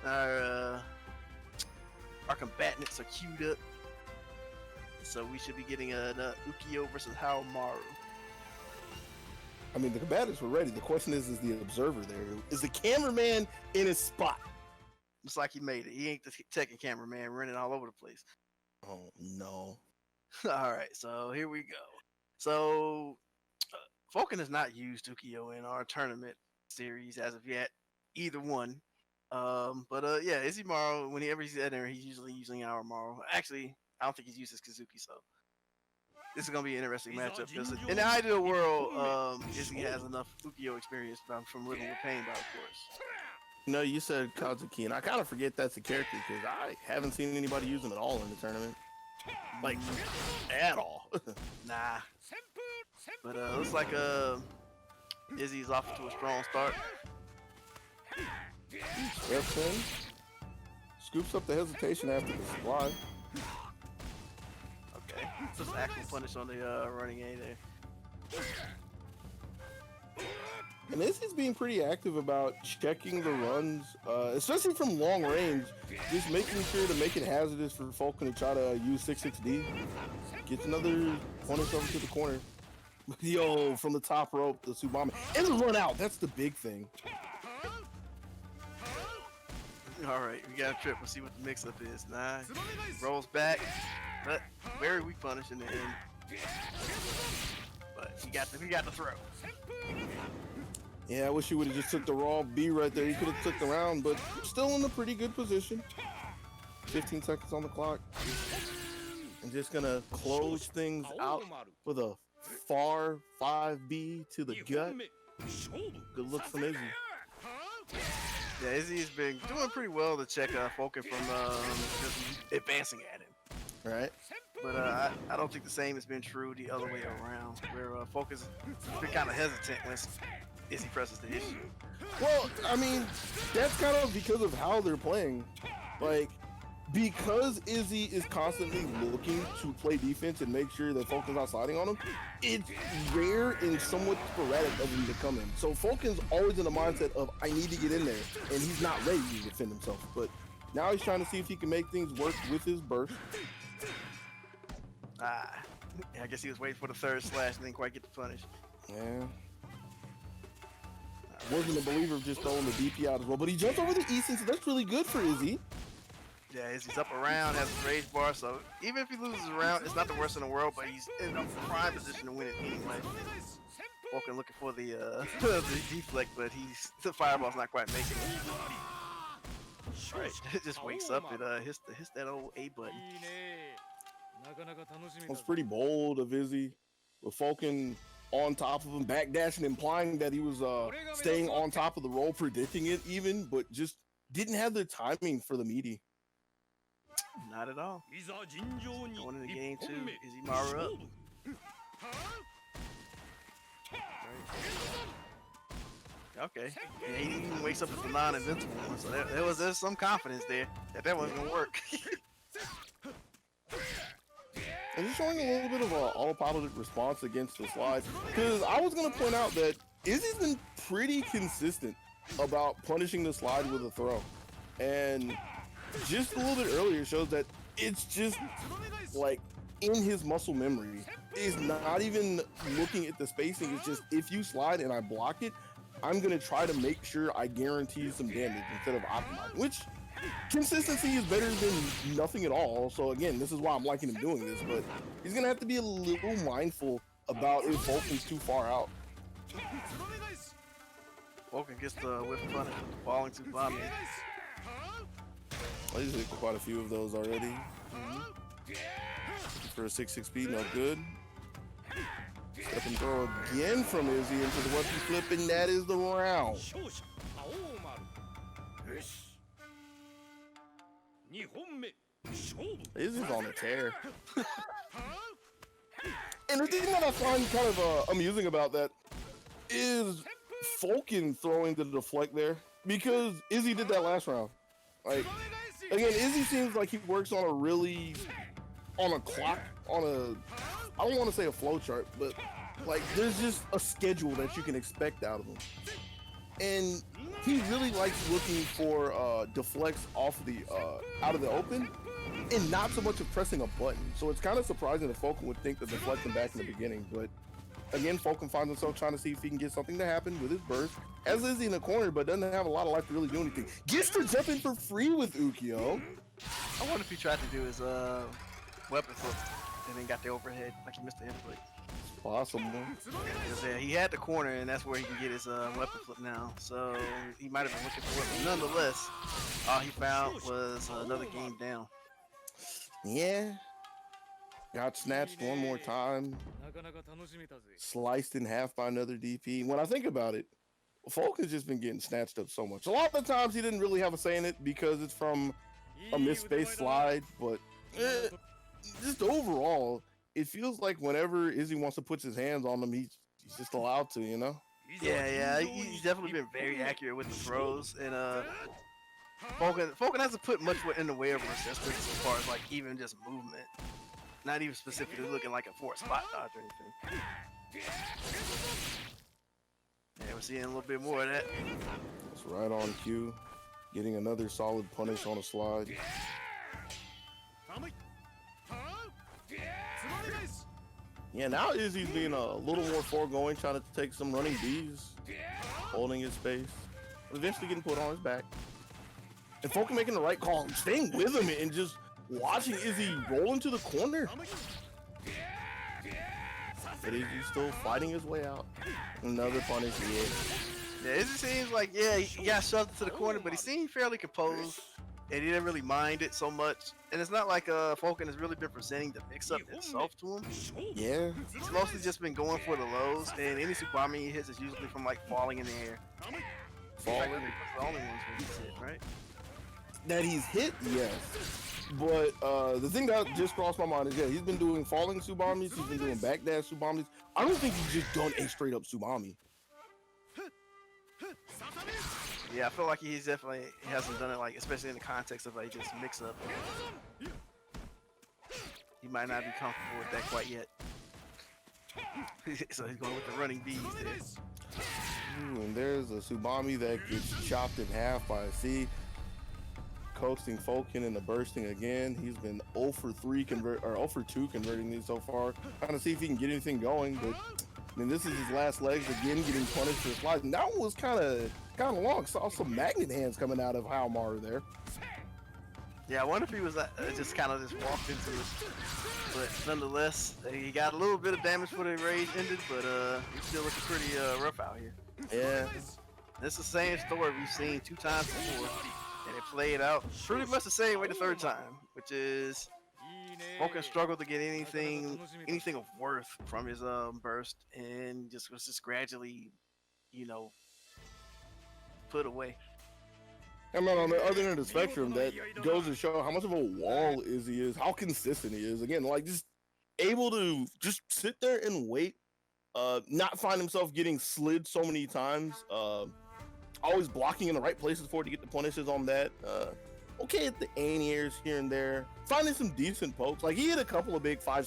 our combatants are queued up, so we should be getting a Ukyo versus Haomaru. I mean, the combatants were ready. The question is the observer there? Is the cameraman in his spot? Looks like he made it. He ain't the Tekken cameraman running all over the place. Oh, no. All right, so here we go. So, Folken has not used Ukyo in our tournament series as of yet, either one. Yeah, Izzymaru, whenever he's in there, he's usually using Haomaru. Actually, I don't think he's used his Kazuki, so this is gonna be an interesting matchup because in the ideal world, Izzy has enough Ukyo experience from living with pain, of course. No, you said Kazuki, and I kind of forget that's a character because I haven't seen anybody use him at all in the tournament. Like, at all. Nah. But looks like Izzy's off to a strong start. Steps in, scoops up the hesitation after the slide. Okay, just actual punish on the running A there. And Izzy's being pretty active about checking the runs, especially from long range, just making sure to make it hazardous for Folken to try to use 6-6D. Gets another punish over to the corner. Yo, from the top rope, the Tsubame. And the run out, that's the big thing. Alright, we got a trip. We'll see what the mix-up is. Nice. Rolls back, but very weak punish in the end. But we got the throw. Yeah, I wish he would have just took the raw B right there. He could have took the round, but still in a pretty good position. 15 seconds on the clock. And just gonna close things out with a far 5B to the gut. Good looks from Izzy. Yeah, Izzy's been doing pretty well to check Folken from just advancing at him. Right. But I don't think the same has been true the other way around, where Folken's been kind of hesitant when Izzy presses the issue. Well, I mean, that's kind of because of how they're playing. Like, because Izzy is constantly looking to play defense and make sure that Folken's not sliding on him, it's rare and somewhat sporadic of him to come in. So Folken's always in the mindset of, I need to get in there, and he's not ready to defend himself. But now he's trying to see if he can make things work with his burst. I guess he was waiting for the third slash and didn't quite get the punish. Yeah. Wasn't a believer of just throwing the DP out as well, but he jumped over the Easton, so that's really good for Izzy. Yeah, Izzy's up around, has a rage bar, so even if he loses a round, it's not the worst in the world, but he's in a prime position to win it anyway. Folken looking for the deflect, but the fireball's not quite making it. Alright, it just wakes up and hits that old A button. It's pretty bold of Izzy, with Folken on top of him, backdashing, implying that he was staying on top of the roll, predicting it even, but just didn't have the timing for the meaty. Not at all. Going into game 2, Izzymaru up. Okay, yeah, he even wakes up as the non-invincible one, so there's some confidence there that wasn't gonna work. And he's showing a little bit of an autopilot response against the slide, because I was going to point out that Izzy's been pretty consistent about punishing the slide with a throw. And just a little bit earlier shows that it's just like in his muscle memory. He's not even looking at the spacing. It's just, if you slide and I block it, I'm going to try to make sure I guarantee some damage instead of optimizing, which consistency is better than nothing at all. So again, this is why I'm liking him doing this, but he's gonna have to be a little mindful about if Folken's too far out. Folken gets the whip punish with the falling Tsubame. I just hit quite a few of those already. For a 6-6 no good. Step and throw again from Izzy into the weapon flip, and that is the round. Izzy's on a tear. And the thing that I find kind of amusing about that is Folken throwing the deflect there, because Izzy did that last round. Like, again, Izzy seems like he works on a clock, I don't want to say a flow chart, but like there's just a schedule that you can expect out of him. and he really likes looking for deflects off the out of the open, and not so much of pressing a button. So it's kind of surprising that Folken would think of deflecting back in the beginning, but again, Folken finds himself trying to see if he can get something to happen with his burst. As Izzy in the corner, but doesn't have a lot of life to really do anything. Gets to jump in for free with Ukyo. I wonder if he tried to do his weapon flip and then got the overhead, like he missed the input. It's possible. Yeah, he had the corner, and that's where he can get his weapon flip now. So he might have been looking for it, but nonetheless, all he found was another game down. Yeah. Got snatched one more time. Sliced in half by another DP. When I think about it, Folken's just been getting snatched up so much. A lot of the times he didn't really have a say in it because it's from a misspaced slide, but just overall, it feels like whenever Izzy wants to put his hands on them, he's just allowed to, you know? Yeah, he's definitely been very accurate with the throws, and Folken hasn't put much in the way of resistance as far as like even just movement. Not even specifically looking like a forced spot dodge or anything. Yeah, we're seeing a little bit more of that. It's right on cue. Getting another solid punish on a slide. Yeah, now Izzy's being a little more foregoing, trying to take some running Bs, holding his space, eventually getting put on his back. And Folken making the right call, staying with him and just watching Izzy roll into the corner. But Izzy's still fighting his way out. Another punish, yeah. Izzy seems like, he got shoved into the corner, but he seemed fairly composed, and he didn't really mind it so much. And it's not like Folken has really been presenting the mix-up itself to him. Yeah. He's mostly just been going for the lows, and any Tsubame he hits is usually from like falling in the air. Falling? That's the only ones where he's hit, right? That he's hit, yes. But the thing that just crossed my mind is, he's been doing falling Tsubamis, he's been doing backdash Tsubamis. I don't think he's just done a straight up Tsubami. Yeah, I feel like he hasn't done it, like, especially in the context of like just mix up. He might not be comfortable with that quite yet. So he's going with the running B's there. Ooh, and there's a Tsubami that gets chopped in half by a C. Coaxing Folken into bursting again. He's been 0 for 3 0 for 2 converting these so far. Trying to see if he can get anything going, but I mean, this is his last legs again, getting punished for slide. And that one was kind of long. Saw some magnet hands coming out of Izzymaru there. Yeah, I wonder if he was just kind of just walked into it. But nonetheless, he got a little bit of damage before the rage ended, but he's still looking pretty rough out here. Yeah. This is the same story we've seen 2 times before. And it played out pretty much the same way the 3rd time, which is Folken struggled to get anything of worth from his burst, and was just gradually, put away. I mean, on the other end of the spectrum, that goes to show how much of a wall Izzy is, how consistent he is. Again, like just able to just sit there and wait, not find himself getting slid so many times. Always blocking in the right places for it to get the punishes on that. Okay at the anti-airs here and there. Finding some decent pokes. Like he hit a couple of big 5